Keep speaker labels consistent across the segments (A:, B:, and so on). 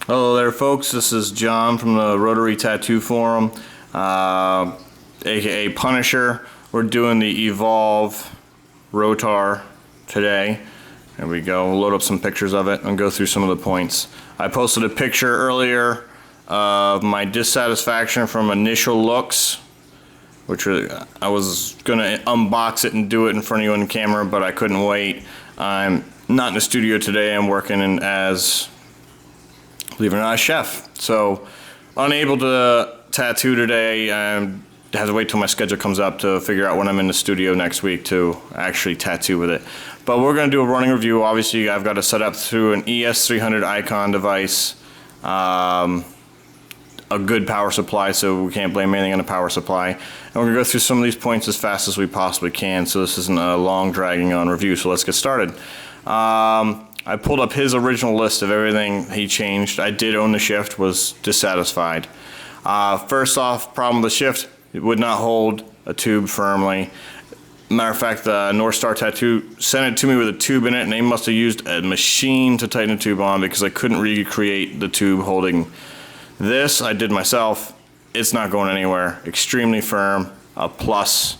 A: Hello there, folks. This is John from the Rotary Tattoo Forum, aka Punisher. We're doing the Evolve Rotar today. There we go. We'll load up some pictures of it and go through some of the points. I posted a picture earlier of my dissatisfaction from initial looks, which I was going to unbox it and do it in front of you on camera, but I couldn't wait. I'm not in the studio today. I'm working as, believe it or not, a chef. So unable to tattoo today. I have to wait till my schedule comes up to figure out when I'm in the studio next week to actually tattoo with it. But we're going to do a running review. Obviously, I've got it set up through an ES300 Icon device. A good power supply, so we can't blame anything on the power supply. And we're going to go through some of these points as fast as we possibly can, so this isn't a long dragging on review. So let's get started. I pulled up his original list of everything he changed. I did own the shift, was dissatisfied. First off, problem with the shift, it would not hold a tube firmly. Matter of fact, the North Star Tattoo sent it to me with a tube in it, and they must have used a machine to tighten the tube on because I couldn't recreate the tube holding this. I did myself. It's not going anywhere. Extremely firm, a plus.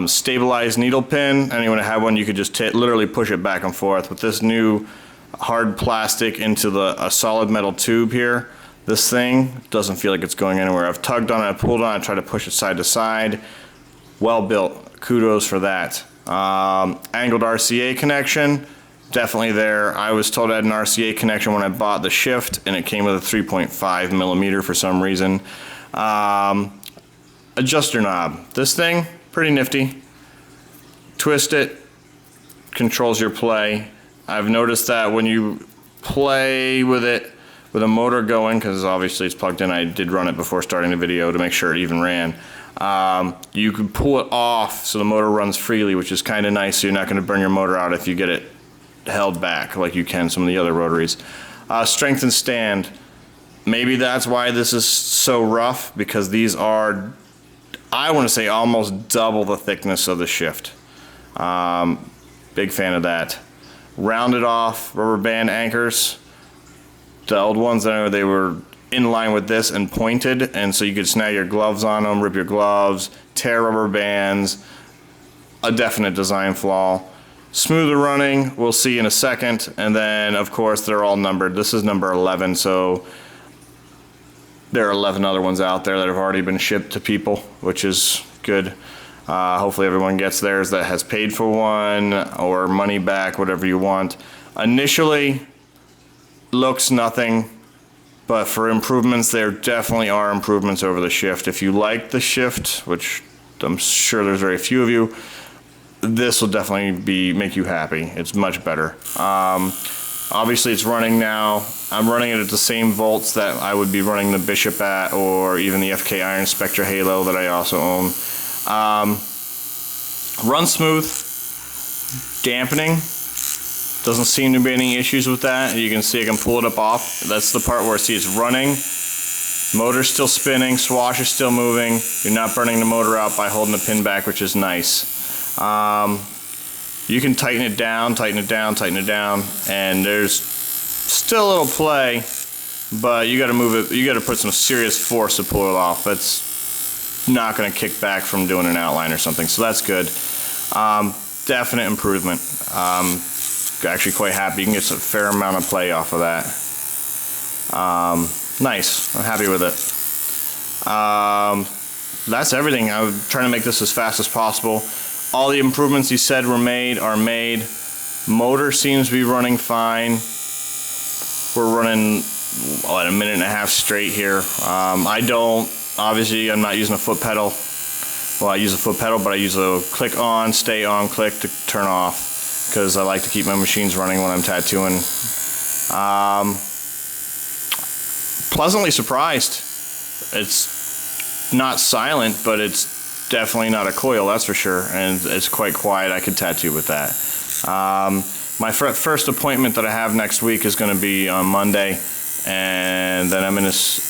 A: Stabilized needle pin. Anyone that had one, you could just literally push it back and forth. With this new hard plastic into a solid metal tube here, this thing doesn't feel like it's going anywhere. I've tugged on it, pulled on it, tried to push it side to side. Well built. Kudos for that. Angled RCA connection. Definitely there. I was told I had an RCA connection when I bought the shift, and it came with a 3.5 millimeter for some reason. Adjuster knob. This thing, pretty nifty. Twist it, controls your play. I've noticed that when you play with it with a motor going, because obviously it's plugged in, I did run it before starting the video to make sure it even ran. You can pull it off so the motor runs freely, which is kind of nice, so you're not going to burn your motor out if you get it held back like you can some of the other rotaries. Strength and stand. Maybe that's why this is so rough, because these are, I want to say, almost double the thickness of the shift. Big fan of that. Rounded off rubber band anchors. The old ones, they were in line with this and pointed, and so you could snag your gloves on them, rip your gloves, tear rubber bands. A definite design flaw. Smoother running, we'll see in a second, and then of course they're all numbered. This is number 11, so there are 11 other ones out there that have already been shipped to people, which is good. Hopefully everyone gets theirs that has paid for one, or money back, whatever you want. Initially, looks nothing, but for improvements, there definitely are improvements over the shift. If you like the shift, which I'm sure there's very few of you, this will definitely make you happy. It's much better. Obviously it's running now. I'm running it at the same volts that I would be running the Bishop at, or even the FK Iron Spectra Halo that I also own. Runs smooth. Dampening. Doesn't seem to be any issues with that. You can see I can pull it up off. That's the part where I see it's running. Motor's still spinning. Swash is still moving. You're not burning the motor out by holding the pin back, which is nice. You can tighten it down, tighten it down, tighten it down, and there's still a little play, but you got to move it. You got to put some serious force to pull it off. That's not going to kick back from doing an outline or something, so that's good. Definite improvement. Actually quite happy. You can get a fair amount of play off of that. Nice. I'm happy with it. That's everything. I was trying to make this as fast as possible. All the improvements he said were made are made. Motor seems to be running fine. We're running at a minute and a half straight here. Obviously I'm not using a foot pedal. Well, I use a foot pedal, but I use a click on, stay on, click to turn off, because I like to keep my machines running when I'm tattooing. Pleasantly surprised. It's not silent, but it's definitely not a coil, that's for sure, and it's quite quiet. I could tattoo with that. My first appointment that I have next week is going to be on Monday, and then I'm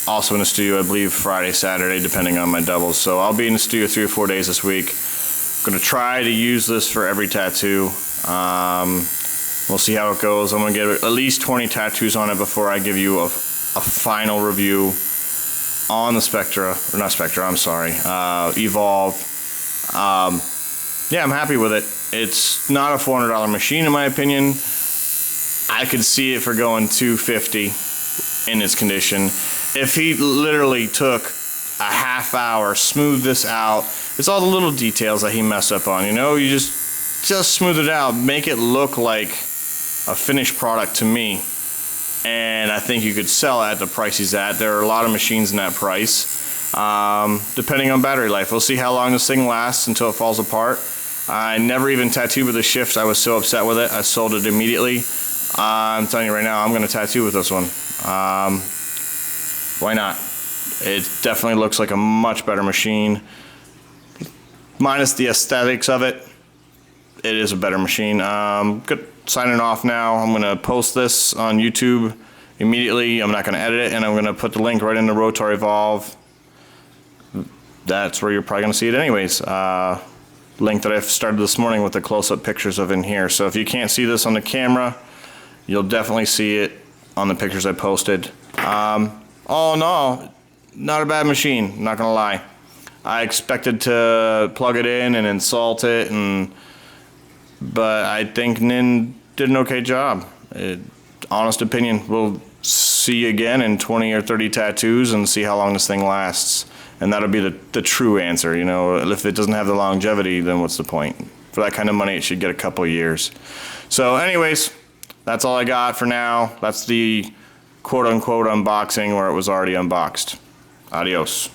A: also in the studio, I believe, Friday, Saturday, depending on my doubles. So I'll be in the studio 3 or 4 days this week. I'm going to try to use this for every tattoo. We'll see how it goes. I'm gonna get at least 20 tattoos on it before I give you a final review on the Spectra, or not Spectra, I'm sorry, Evolve. Yeah, I'm happy with it. It's not a $400 machine in my opinion. I could see it for going $250 in its condition. If he literally took a half hour, smoothed this out, it's all the little details that he messed up on, you know? You just smooth it out, make it look like a finished product to me. And I think you could sell at the price he's at. There are a lot of machines in that price, depending on battery life. We'll see how long this thing lasts until it falls apart. I never even tattooed with the Shift. I was so upset with it. I sold it immediately. I'm telling you right now, I'm going to tattoo with this one. Why not? It definitely looks like a much better machine. Minus the aesthetics of it, it is a better machine. Good. Signing off now. I'm going to post this on YouTube immediately. I'm not going to edit it, and I'm going to put the link right into Rotar Evolve. That's where you're probably going to see it anyways. Link that I started this morning with the close-up pictures of in here. So if you can't see this on the camera, you'll definitely see it on the pictures I posted. All in all, not a bad machine, not going to lie. I expected to plug it in and insult it, but I think Nin did an okay job. Honest opinion. We'll see you again in 20 or 30 tattoos and see how long this thing lasts. And that'll be the true answer. You know, if it doesn't have the longevity, then what's the point? For that kind of money, it should get a couple of years. So anyways, that's all I got for now. That's the quote-unquote unboxing where it was already unboxed. Adios.